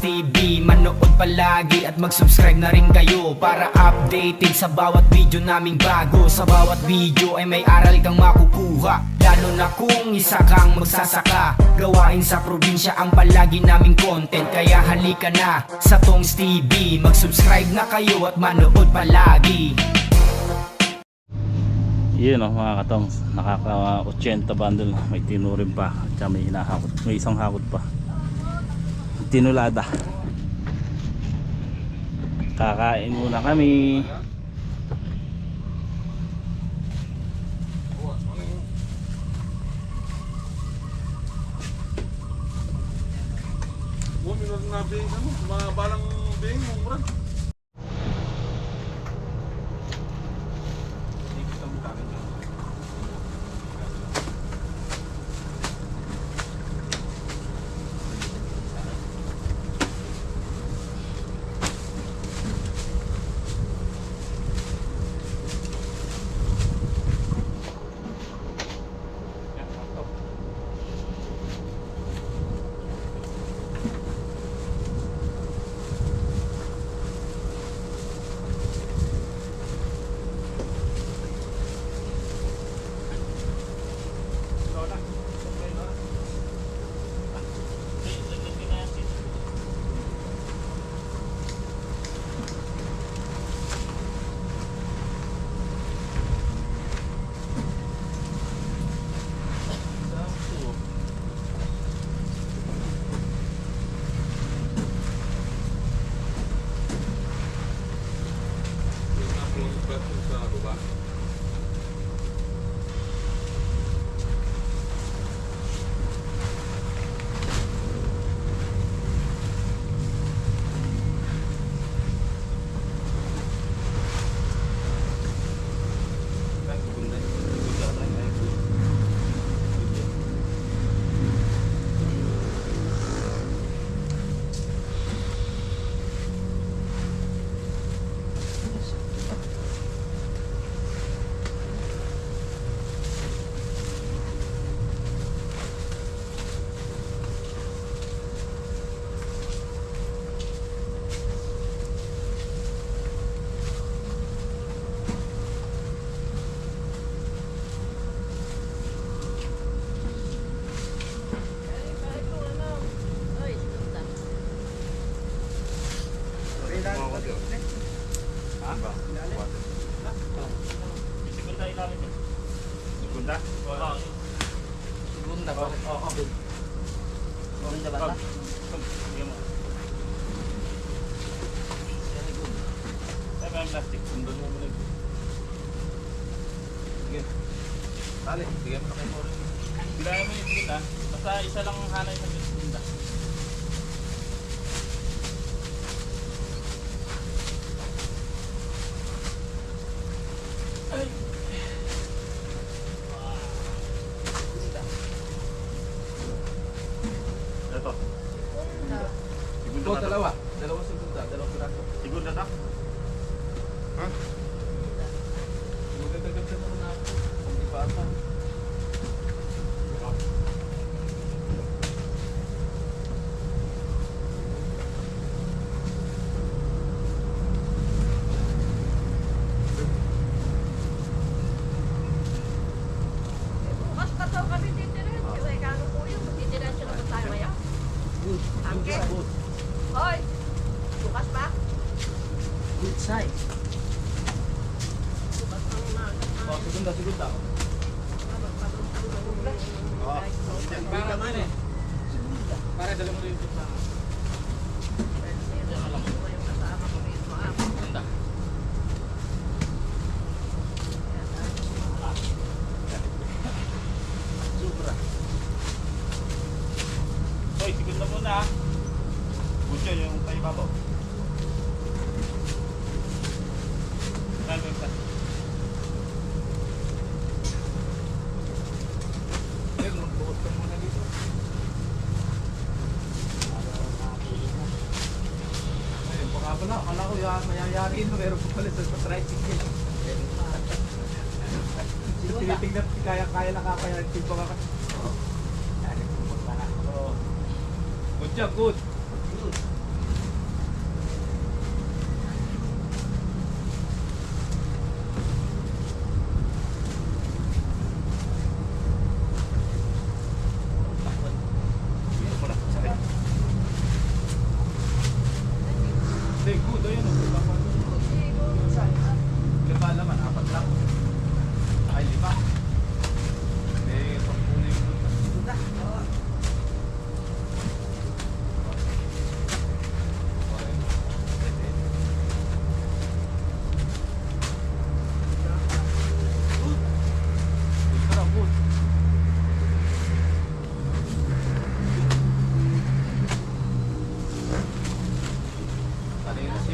TV. Manood palagi at mag-subscribe na rin kayo para updated sa bawat video naming bago. Sa bawat video ay may aral kang makukuha, lalo na kung isa kang magsasaka. Gawain sa probinsya ang palagi naming content, kaya halika na sa Tongs TV. Mag-subscribe na kayo at manood palagi. Yun o mga katongs, nakaka 80 bundle, may tinurin pa at may hinahakot, may isang hakot pa, tinulada. Kakain muna kami. Minor na bing, ano, mga balang bing, mumurag. Sa baba. Segunda ilalim yun. Segunda? Oo. Segunda ba? Oo. Okay na ba ito? Sige mo. Very good. Sabi ang plastic. Sundan mo muna. Sige. Tali, bigyan mo na kayo mo rin. Bilayan mo yung segunda. Basta isa lang ang hanay sa segunda. Ito. Segunda Oh, na to. dalawa. Dalawang segunda, dalawang piraso. Segunda na. Ha? Magagaganda mo na ako. Kung di pa ata. Bukas pa daw kami titirin. Kasi kano po yun, titirin siya naman tayo ngayon. Good. Angke. Good. Hoy! Bukas pa? Good side. Bukas pa naman. Oh, segunda, segunda. Para naman eh. Para dala mo rin ito sa... Segunda. Sobra. Hoy, segunda muna ha. Budyo yung tayo babaw. Saan mo yung Magbuot ka muna dito. Ayun, baka pala. Akala ko mayayari na. Meron pa pala sa tricycle. Tinitingnan kaya nakakaya. Tipo ka. Good job, good.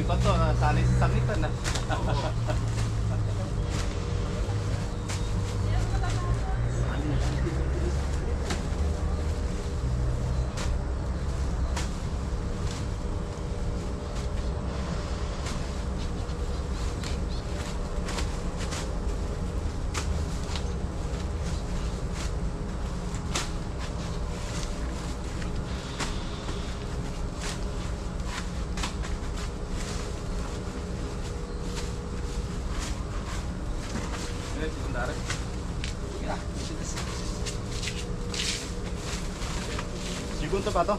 pa to, sanay sa sangitan na. Sigunto pa to?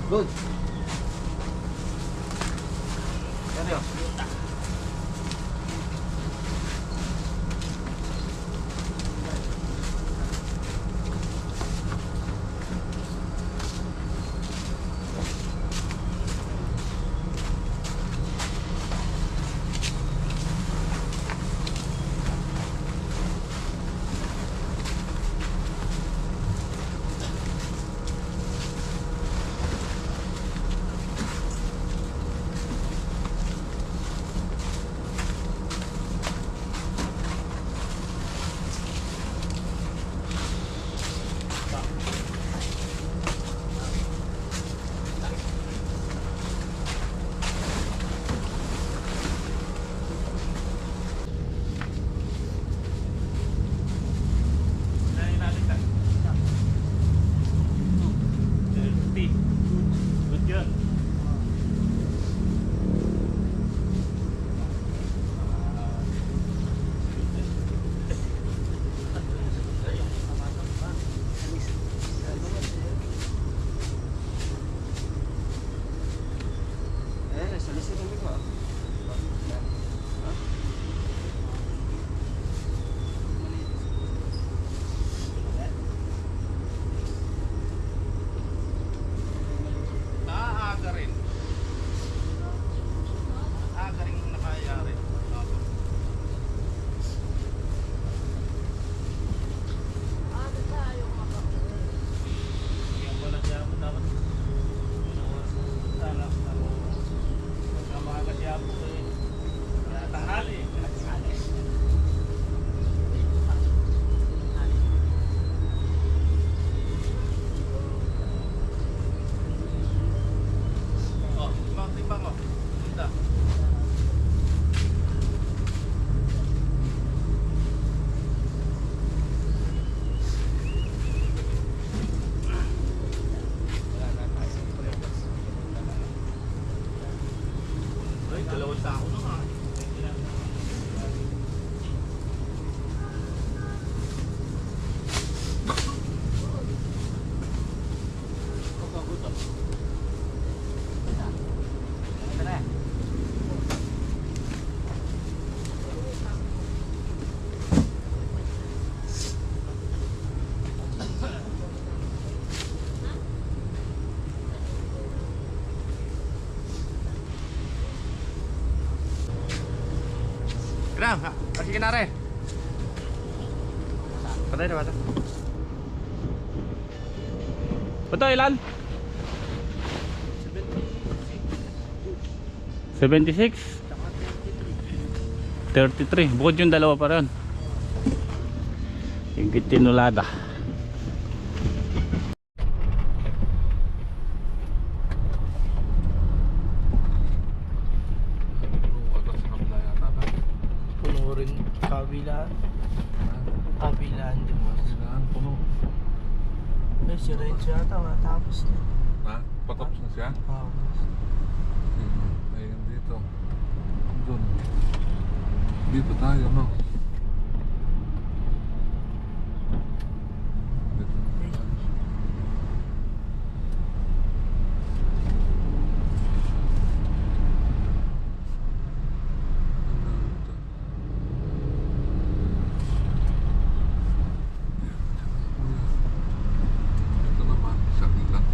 Good. Ano yun? sige na re. Patay na ba ito? Ito ilan? 76 33 bukod yung dalawa pa rin yung tinulada. Puno rin kabilaan. Kabilaan din mo. Puno. Eh, si Renzo yata matapos na. Ha? Patapos na siya? Oo. Ayun dito. Doon. Dito tayo, no? Dito. Ito naman, saglit lang.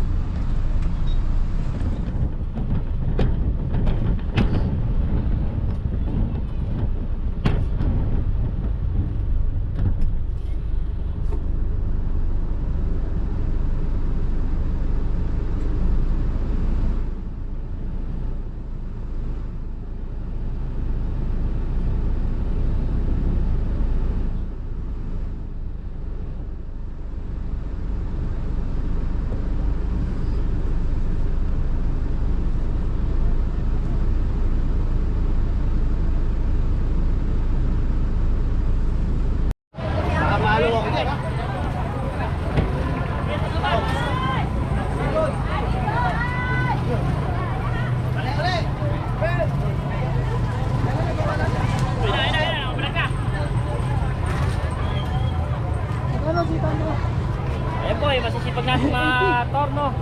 Ayan po, masisipag natin ma-torno.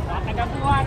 Nakagabuhat.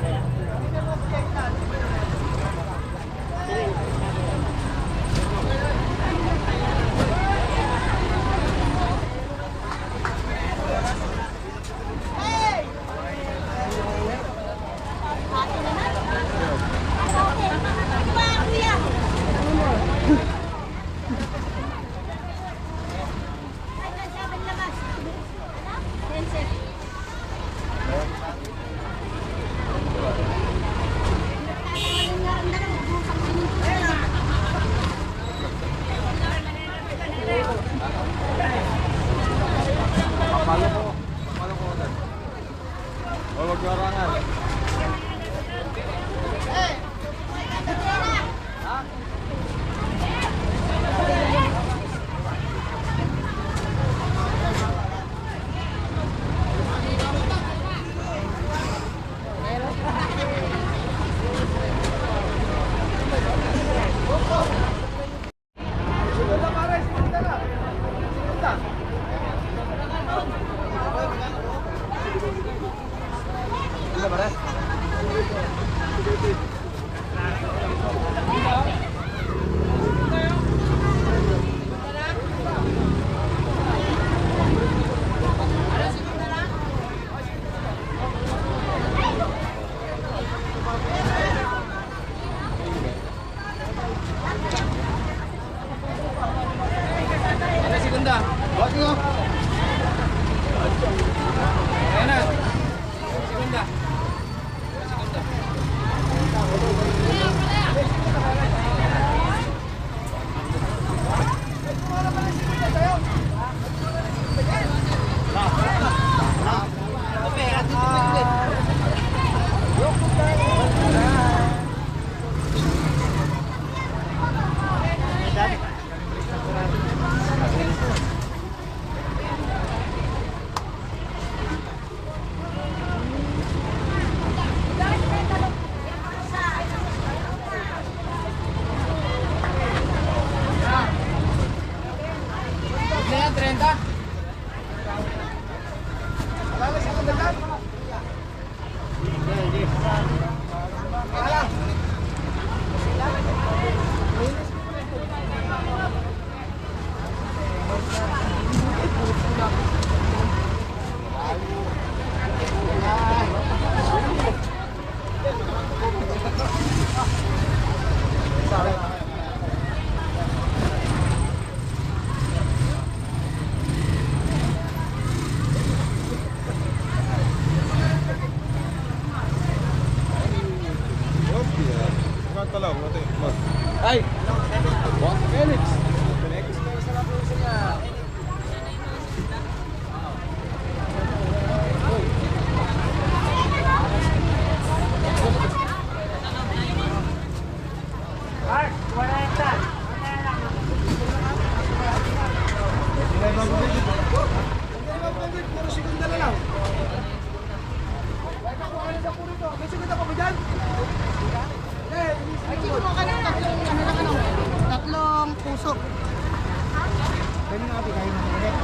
Pwede nga kayo ng ulit.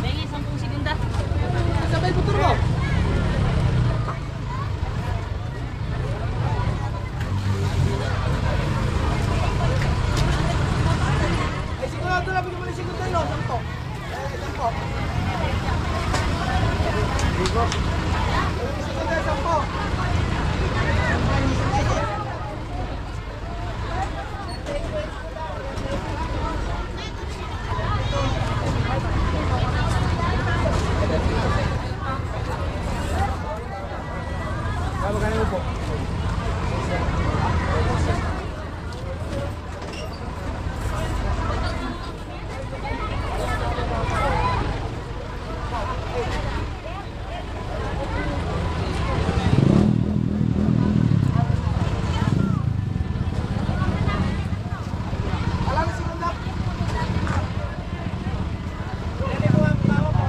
Bengi, 10 segunda. Sabay putol mo. Ay, sigurado na bigyan mo ng segundo yun, 10. Eh, 10. Ligo. Segundo, 10. Magkano po? Alam si Munda. Dili po ang tao po.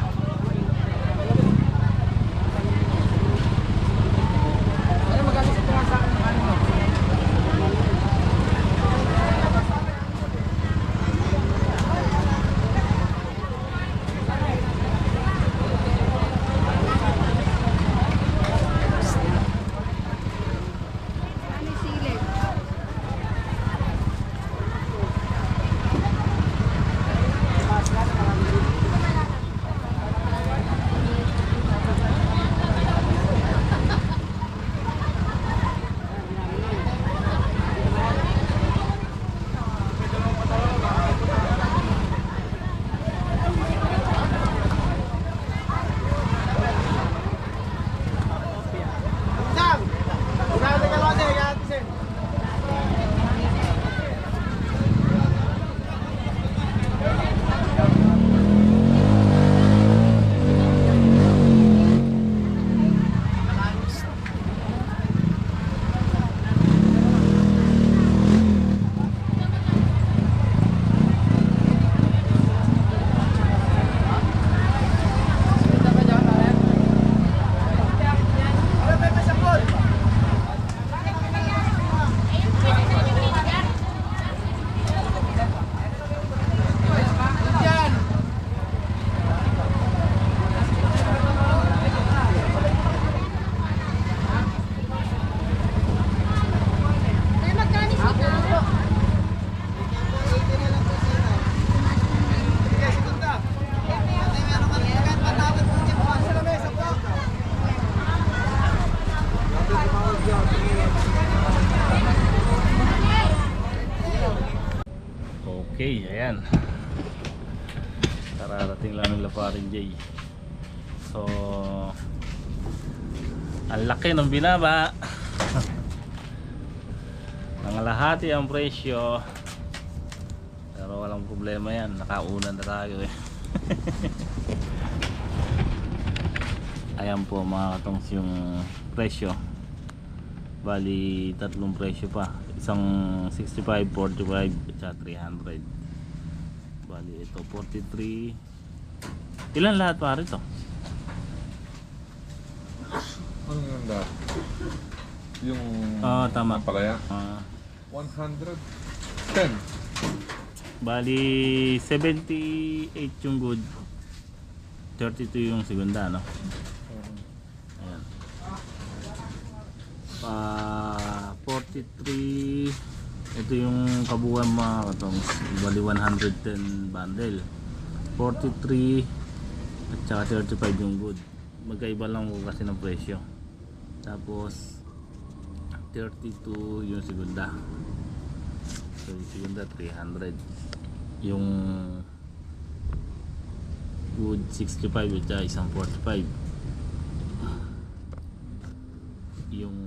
Ano magkano sa tuwa sa akin ng ano? Ano silip? Jam! Unahan na kalawate, kaya May magkano sila? Okay, ayan. Kararating lang ng Laparin J. So, ang laki ng binaba. Nangalahati ang presyo. Pero walang problema yan. Nakaunan na tayo eh. Ayan po mga katongs yung presyo. Bali, tatlong presyo pa. Isang 65, 45, at 300. Bali, ito 43. Ilan lahat pa rito? Ano yung lahat? Yung Tama. palaya? Ah, 110. bali, 78 yung good. 32 yung segunda, no? Ayan. 43. Ito yung kabuuan mga katongs. Bali 110 bundle. 43 at saka 35 yung good. Magkaiba lang po kasi ng presyo. Tapos 32 yung segunda. So yung segunda 300. Yung good 65 at saka isang 45. Yung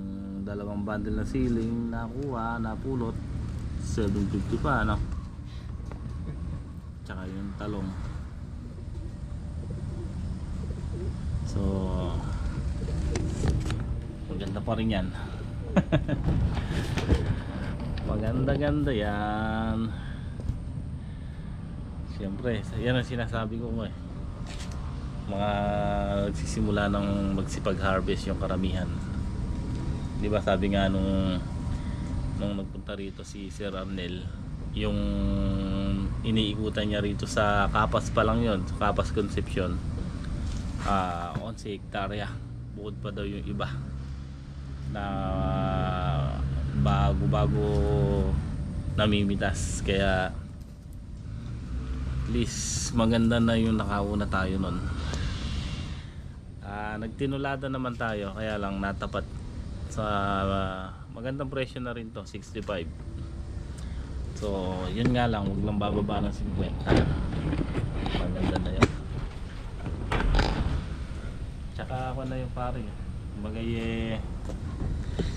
dalawang bundle na ceiling nakuha, napulot 750 pa, ano? Tsaka yung talong. So maganda pa rin yan. Maganda-ganda yan. Siyempre, yan ang sinasabi ko mo eh. Mga nagsisimula ng magsipag-harvest yung karamihan. Di ba sabi nga nung nagpunta rito si Sir Arnel, yung iniikutan niya rito sa Kapas pa lang yon, sa Kapas Concepcion, 11 hektarya. Bukod pa daw yung iba na bago namimitas. Kaya at least maganda na yung nakauna tayo nun. Nagtinulada naman tayo, kaya lang natapat sa magandang presyo na rin to, 65. So yun nga lang, huwag lang bababa ng 50. Maganda na yun. Tsaka ako na yung pare, bagay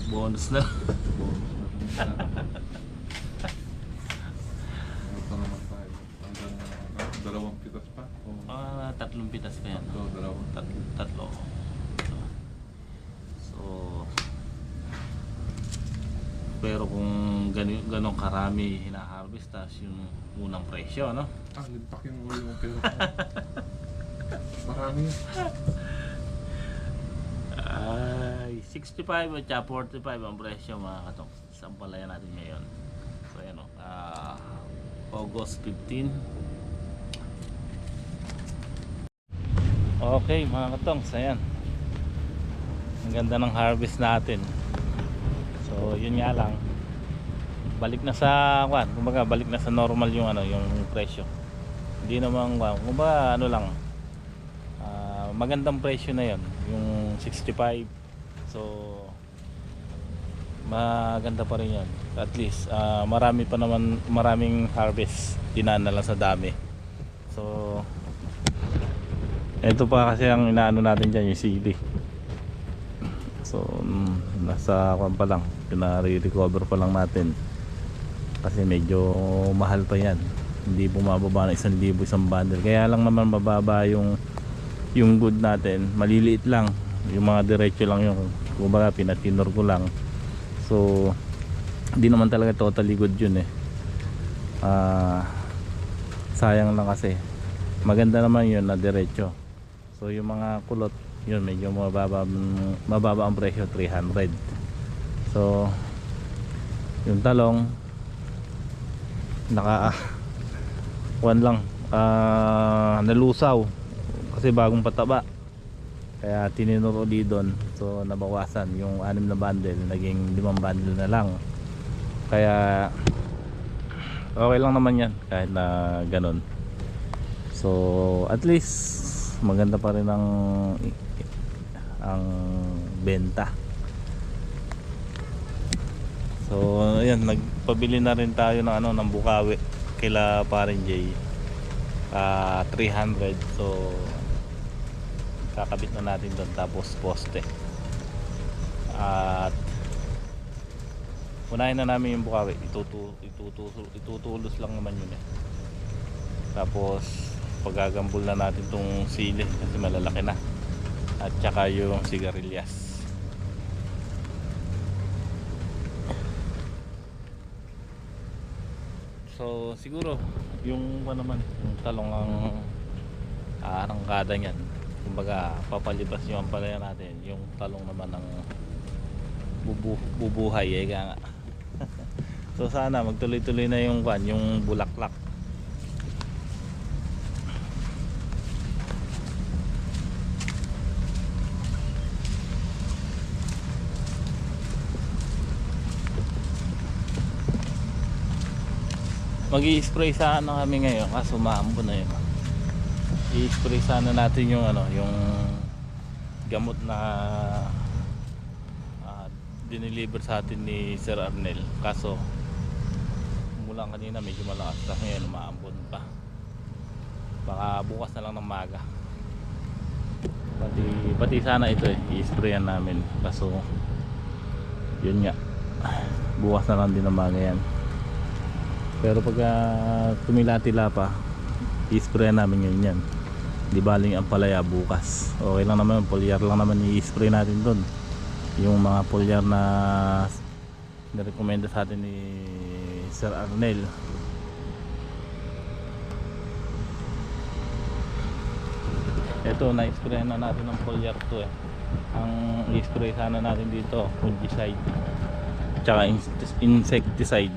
bonus na. Ito naman tayo. Hanggang dalawang pitas pa. Tatlong pitas pa yan. Dalawang. Tatlo. So pero kung ganong karami hinaharvest, tas yung unang presyo, no? Limpak yung pera ko. Marami. Ay, 65 at 45 ang presyo mga katong. Sampalayan natin ngayon. So ayan o, August 15. Okay mga katong, ayan. Ang ganda ng harvest natin. So yun nga lang, balik na sa kumbaga balik na sa normal yung yung presyo. Hindi naman kumbaga lang, magandang presyo na yon, yung 65. So maganda pa rin yan. At least marami pa naman, maraming harvest, dinaan na lang sa dami. So ito pa kasi ang inaano natin dyan, yung sili. So nasa pa lang, pinare-recover pa lang natin kasi medyo mahal pa yan. Hindi bumababa na 1,000 isang bundle, kaya lang naman mababa yung good natin, maliliit lang yung mga diretso lang yung kumbaga pinatinor ko lang. So hindi naman talaga totally good yun eh. Sayang lang kasi maganda naman yun na diretso. So yung mga kulot yun medyo mababa ang presyo, 300. So yung talong nalusaw kasi bagong pataba, kaya tininuro di doon. So nabawasan yung 6 na bundle, naging 5 bundle na lang. Kaya okay lang naman yan kahit na ganun. So at least maganda pa rin ang benta. So ayan, nagpabili na rin tayo ng ng bukawi kila parin J, 300. So kakabit na natin doon, tapos poste, at unahin na namin yung bukawi. Itutulos lang naman yun eh. Tapos paggagambol na natin tong sili kasi malalaki na, at saka yung sigarilyas. So siguro yung yung talong ang arangkada niyan, kumbaga papalibas yung ampalaya natin. Yung talong naman ang bubuhay nga. So sana magtuloy-tuloy na yung bulaklak. Mag-i-spray sana kami ngayon kaso maambon na yun. I-spray sana natin yung yung gamot na dineliver sa atin ni Sir Arnel. Kaso mula kanina medyo malakas, tapos ngayon maambon pa. Baka bukas na lang ng maga. Pati sana ito i-sprayan namin, kaso yun nga, bukas na lang din ng maga yan. Pero pag tumila-tila pa, i-spray namin yan. Di baling ang palaya bukas. Okay lang naman, foliar lang naman i-spray natin doon. Yung mga foliar na nirekomenda sa atin ni Sir Arnel. Ito, na-spray na natin ng foliar to eh. Ang i-spray sana natin dito, fungicide. Tsaka insecticide.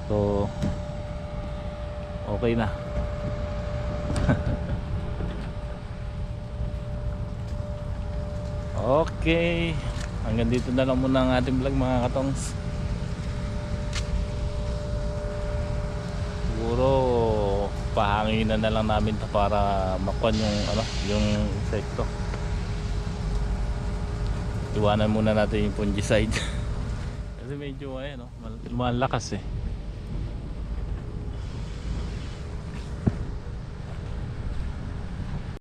So, okay na. Okay. Hanggang dito na lang muna ang ating vlog mga katongs. Siguro pahanginan na lang namin to para makuha yung yung insekto. Iwanan muna natin yung fungicide. Kasi medyo malakas eh.